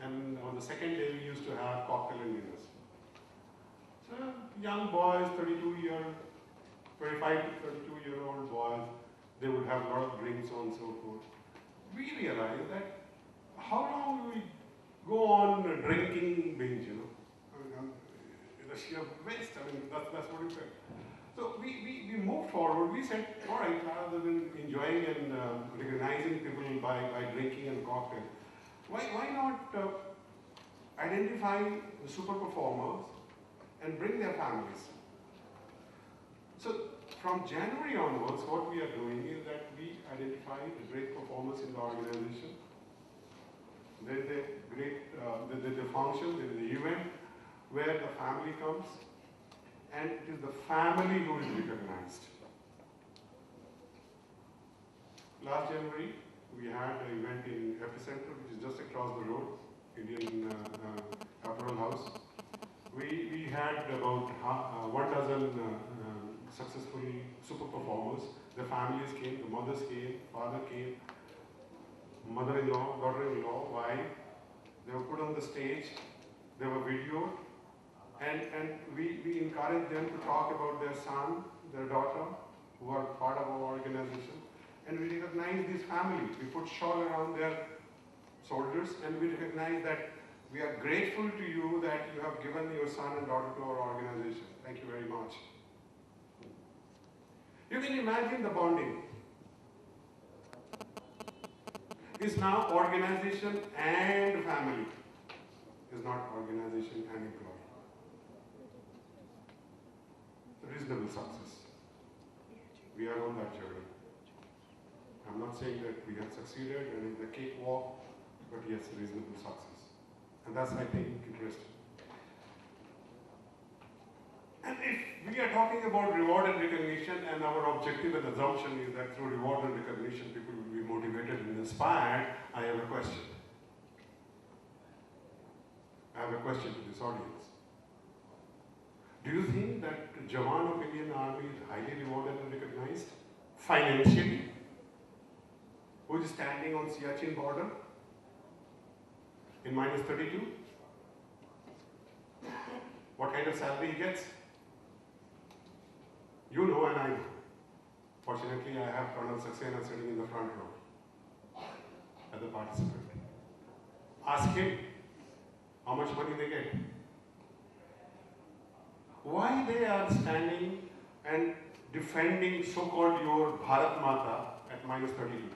and on the second day we used to have cocktail and dinners. So young boys, 25 to 32-year-old boys, they would have a lot of drinks on and so forth. We realized that how long will we go on drinking binge, you know? The sheer waste, I mean, that's what it felt. So we moved forward. We said, all right, rather than enjoying and recognizing people by drinking and cocktail, why not identify the super performers and bring their families? So from January onwards, what we are doing is that we identify the great performers in the organization. There is a great the function, there is the event where the family comes, and it is the family who is recognized. Last January, we had an event in Epicenter, which is just across the road, Indian Capital House. We had about 1 dozen successfully super performers. The families came, the mothers came, father came, mother-in-law, daughter-in-law, wife. They were put on the stage, they were videoed, and we encouraged them to talk about their son, their daughter, who are part of our organization. And we recognize these families. We put shawl around their shoulders, and we recognize that we are grateful to you that you have given your son and daughter to our organization. Thank you very much. You can imagine the bonding. It's now organization and family. It's not organization and employee. Reasonable success. We are on that journey. I'm not saying that we have succeeded and it's a cakewalk, but yes, reasonable success. And that's, I think, interesting. And if we are talking about reward and recognition, and our objective and assumption is that through reward and recognition people will be motivated and inspired, I have a question. I have a question to this audience. Do you think that the Jawan of Indian Army is highly rewarded and recognized financially? Who is standing on Siachen border in -32? What kind of salary he gets? You know and I know. Fortunately, I have Colonel Saxena sitting in the front row as a participant. Ask him how much money they get. Why they are standing and defending so-called your Bharat Mata at -32?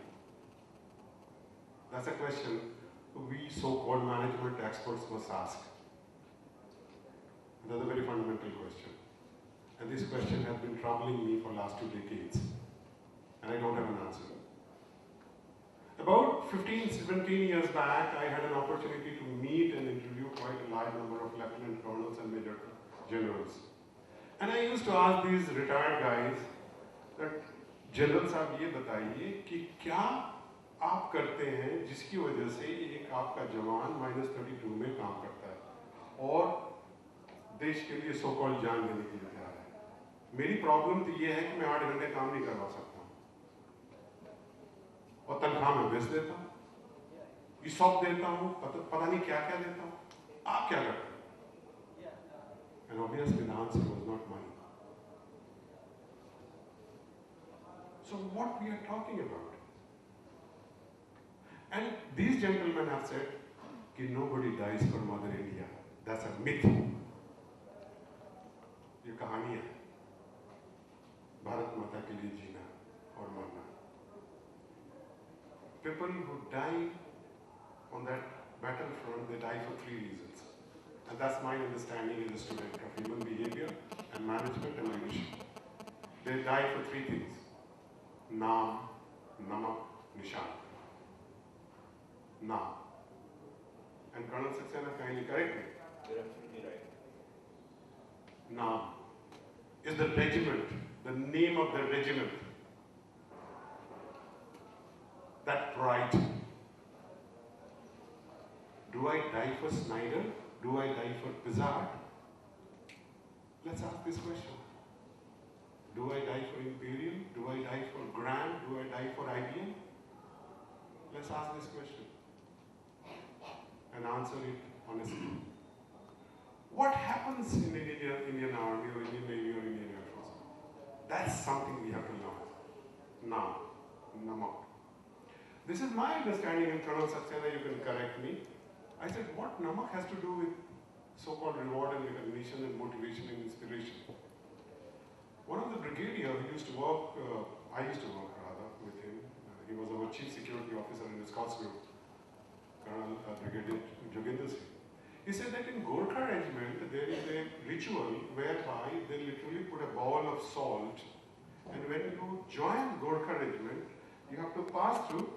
That's a question we so-called management experts must ask. That's a very fundamental question. And this question has been troubling me for the last 2 decades. And I don't have an answer. About 15, 17 years back, I had an opportunity to meet and interview quite a large number of lieutenant colonels and major generals. And I used to ask these retired guys that, general साहब ये बताइए कि क्या आप करते हैं जिसकी वजह से एक आपका जवान -32 में काम करता है और देश के लिए सो कॉल्ड जान देने के लिए तैयार है। मेरी प्रॉब्लम तो ये है कि मैं 8 घंटे काम नहीं करवा सकता और तनख्वाह में बेच देता हूँ, ईसॉप देता हूँ, पता नहीं क्या क्या देता हूँ। आप क्या करते हैं? And obviously the answer was not money. So what we are talking about? And these gentlemen have said that nobody dies for Mother India. That's a myth. ये कहानी है भारत माता के लिए जीना और मरना. People who die on that battlefront, they die for 3 reasons. And that's my understanding as a student of human behavior and management and leadership. They die for 3 things. Naam, Namak, Nishan. Naam. And Colonel Saxena kindly correct me. You're absolutely right. Naam is the regiment, the name of the regiment. That pride. Do I die for Snyder? Do I die for Pizarro? Let's ask this question. Do I die for Imperial? Do I die for Graham? Do I die for IBM? Let's ask this question. and answer it honestly. What happens in the Indian Army or Indian Navy or Indian Air Force? That's something we have to learn. Now, namak. This is my understanding, and Colonel Saxena, you can correct me. I said, what namak has to do with so-called reward and recognition and motivation and inspiration? One of the brigadier who used to work, I used to work rather with him. He was our chief security officer in the Scots group, Colonel Brigadier Joginder Singh. He said that in Gorkha regiment there is a ritual whereby they literally put a ball of salt, and when you join Gorkha regiment, you have to pass through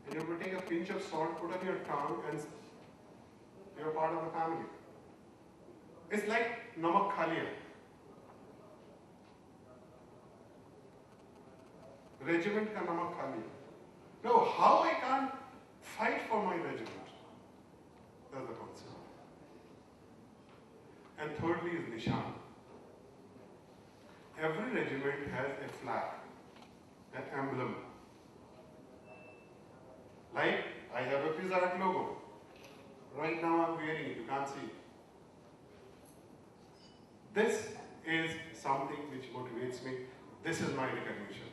and you have to take a pinch of salt, put on your tongue, and you're part of the family. It's like namak khaliya. Regiment ka namak khaliya. No, how I can't fight for my regiment? That's the concept. And thirdly is nishan. Every regiment has a flag, an emblem. Like I have a Pizza Hut logo. Right now I'm wearing it, you can't see. This is something which motivates me. This is my recognition.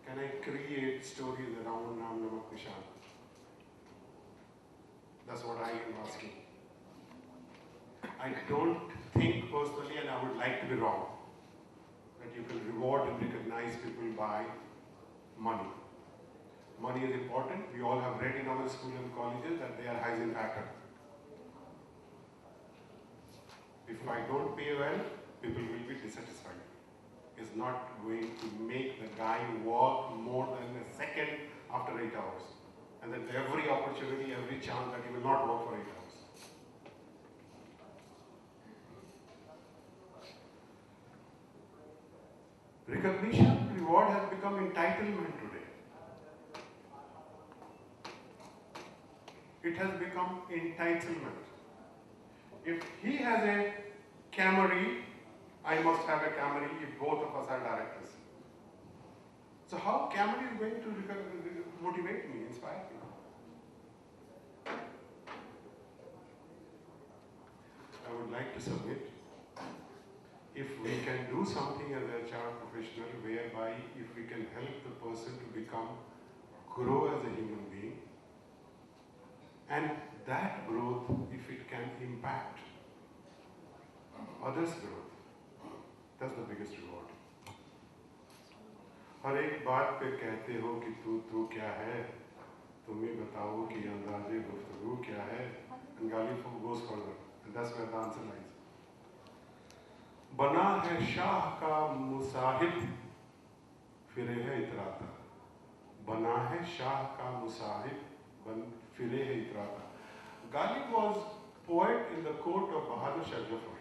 Can I create stories around Naam Namak Nishan? That's what I am asking. I don't think personally, and I would like to be wrong, that you can reward and recognize people by money. Money is important. We all have read in our school and colleges that they are hygiene factor. If I don't pay well, people will be dissatisfied. It's not going to make the guy work more than a second after 8 hours. And then every opportunity, every chance that he will not work for 8 hours. Recognition, reward has become entitlement today. It has become entitlement. If he has a Camry, I must have a Camry if both of us are directors. So how Camry is going to motivate me, inspire me? I would like to submit, if we can do something as a HR professional whereby if we can help the person to grow as a human being, and that growth, if it can impact others' growth, that's the biggest reward. हर एक बात पे कहते हो कि तू क्या है, तुम्हें बताओ कि अंदाज़े गुफ्तगू क्या है, and Ghalib goes further, and that's where the answer lies. बना है शाह का मुसाहिब फिरे है इतराता, बना है शाह का मुसाहिब फिरे है इतराता. Ghalib was poet in the court of Bahadur Shah Jafar,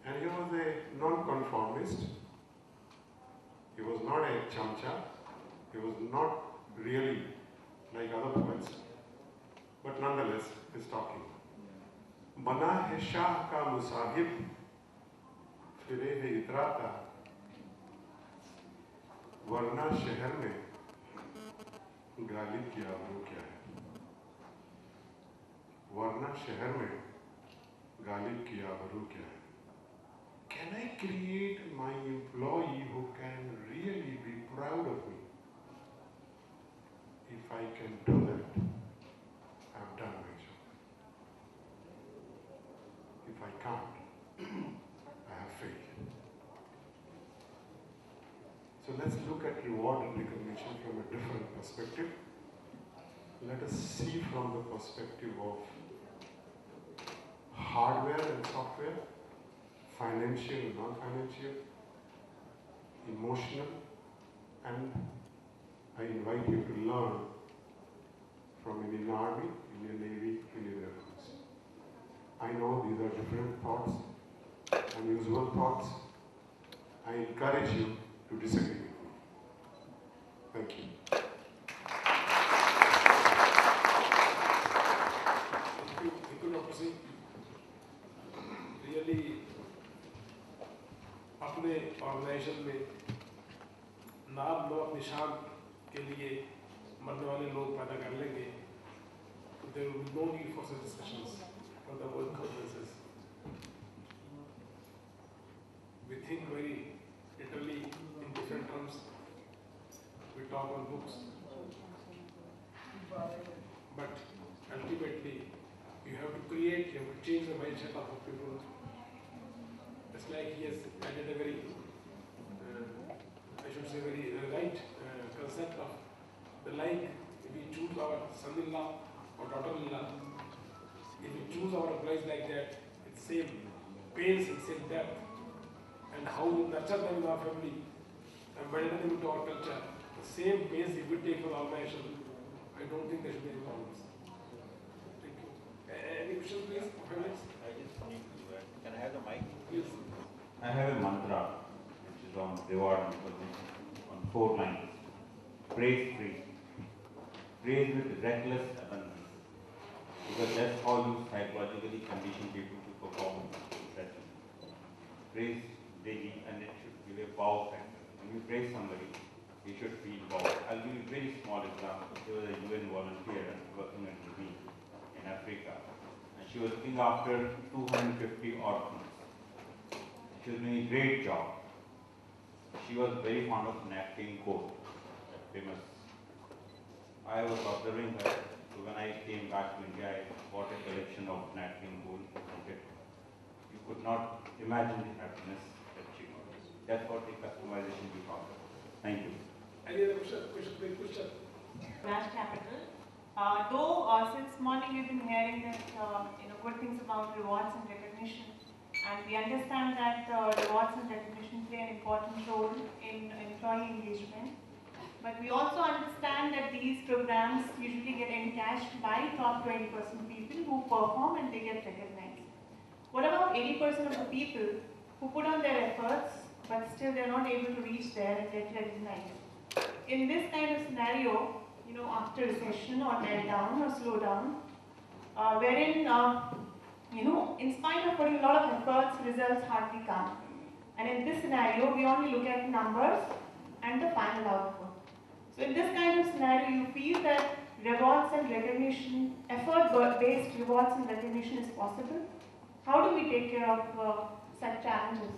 and he was a non-conformist. He was not a chamcha. He was not really like other poets, but nonetheless, he's talking. बना है शाह का मुसाहिब फिरे है इतराता, वरना शहर में गालिब की आबरू क्या है, वरना शहर में गालिब की आबरू क्या है. Can I create my employee who can really be proud of me? If I can do that, I've done my job. If I can't, I have failed. So let's look at reward and recognition from a different perspective. Let us see from the perspective of hardware and software, financial and non-financial, emotional, and I invite you to learn from Indian Army, Indian Navy, Indian Air Force. I know these are different thoughts, unusual thoughts. I encourage you to disagree with me. Thank you. Thank you, Dr. Singh. Really, अपने organisation में नाम नमक निशान के लिए बनने वाले लोग पैदा कर लेंगे, तो there will be no need for such discussions for the work conferences. We think very literally in different terms. We talk on books, but ultimately you have to create, you have to change the mindset of the people. It's like he has added a very, I should say, very right concept of the like. If we choose our son-in-law or daughter-in-law, if we choose our employees like that, it's same pains and same depth, and how we nurture them in our family and build them into our culture, the same pains if we take for the organization, I don't think there should be any problems. Thank you. Any questions, please? I just need to can I have the mic? Please. I have a mantra which is on reward and position on 4 lines. Praise free. Praise with reckless abundance. Because that's how you psychologically condition people to perform successfully. Praise daily and it should give a wow factor. When you praise somebody, you should feel wow. I'll give you a very small example. There was a UN volunteer working under me in Africa. And she was looking after 250 orphans. She was doing a great job. She was very fond of napkin coat, famous. I was observing her. So when I came back to India, I bought a collection of napkin coat. You could not imagine the happiness that she got. That's what the customization we talk about. Thank you. Any other question? Branch capital. Though since morning we've been hearing that good things about rewards and recognition, and we understand that rewards and recognition play an important role in employee engagement. But we also understand that these programs usually get encashed by top 20% people who perform and they get recognized. What about 80% of the people who put on their efforts but still they're not able to reach there and get recognized? In this kind of scenario, after recession or meltdown or slowdown, wherein in spite of putting a lot of efforts, results hardly come. And in this scenario, we only look at numbers and the final output. So in this kind of scenario, you feel that rewards and recognition, effort-based rewards and recognition is possible? How do we take care of such challenges?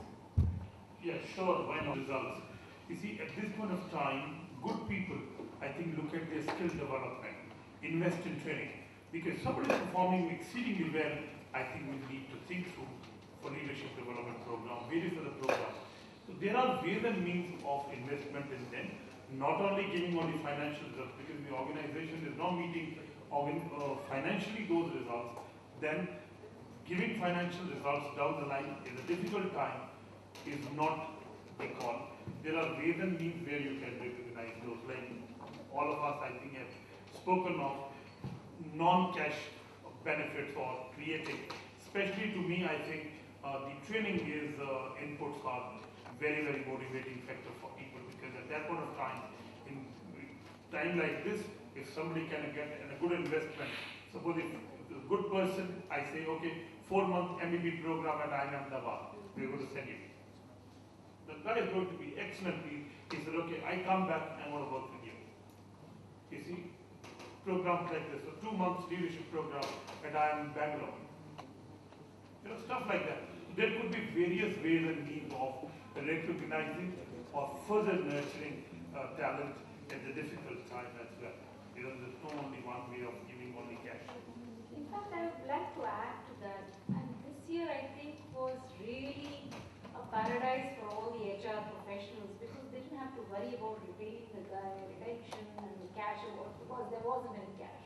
Yeah, sure, why not results? You see, at this point of time, good people, I think, look at their skill development, invest in training. Because somebody is performing exceedingly well, I think we need to think through for leadership development program, various other programs. So there are ways and means of investment in them, not only giving only financial results, because the organization is not meeting financially those results, then giving financial results down the line is a difficult time, is not the call. There are ways and means where you can recognize those, like all of us, I think, have spoken of non-cash benefits or creating. Especially to me, I think the training is inputs are very, very motivating factor for people, because at that point of time, in time like this, if somebody can get a good investment, suppose if a good person, I say, okay, 4-month MBB program at Ahmedabad, we're going to send you. The guy is going to be excellent. He said, okay, I come back, I want to work with you. You see, programs like this, so 2 months leadership program at Bangalore. Stuff like that. There could be various ways and means of recognizing or further nurturing talent at the difficult time as well. There's no only one way of giving only cash. In fact, I would like to add to that. And this year, I think, was really a paradise for all the HR professionals, because they didn't have to worry about retaining the guy, retention and the cash award, because there wasn't any cash.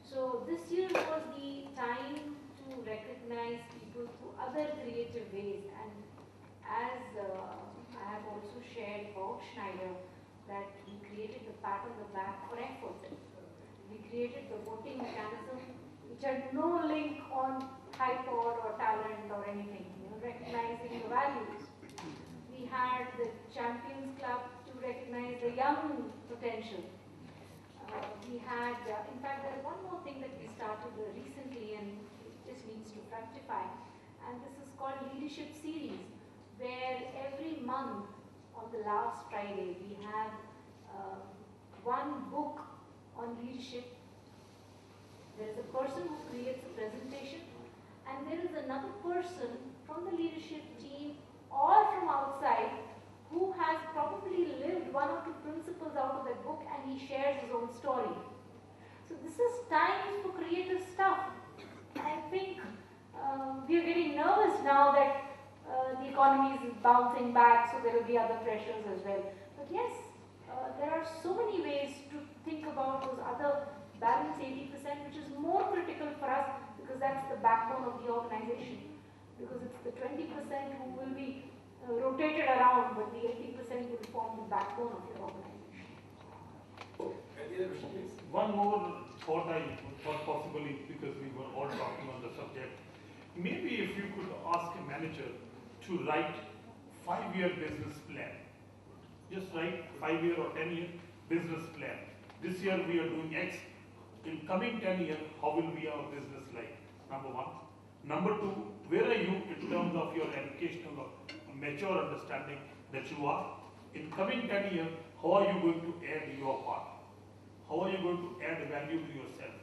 So this year was the time to recognize people through other creative ways. And as I have also shared for Schneider, that we created the pat on the back for effort. We created the voting mechanism, which had no link on hype or talent or anything, recognizing the values. We had the Champions Club to recognize the young potential. We had, in fact, there's one more thing that we started recently, and it just needs to fructify. And this is called Leadership Series, where every month on the last Friday we have one book on leadership. There is a person who creates a presentation, and there is another person from the leadership team or from outside who has probably lived one or two principles out of that book, and he shares his own story. So this is time for creative stuff. I think we are getting nervous now that the economy is bouncing back, so there will be other pressures as well. But yes, there are so many ways to think about those other balance 80%, which is more critical for us because that's the backbone of the organization. Because it's the 20% who will be rotated around, but the 80% will form the backbone of your organization. Any other question, please? One more thought I thought possibly, because we were all talking on the subject, maybe if you could ask a manager to write 5-year business plan. Just write 5-year or 10-year business plan. This year we are doing X. In coming 10 years, how will be our business like? Number one. Number two, where are you in terms of your educational or mature understanding that you are? In coming 10 years, how are you going to add your part? How are you going to add value to yourself?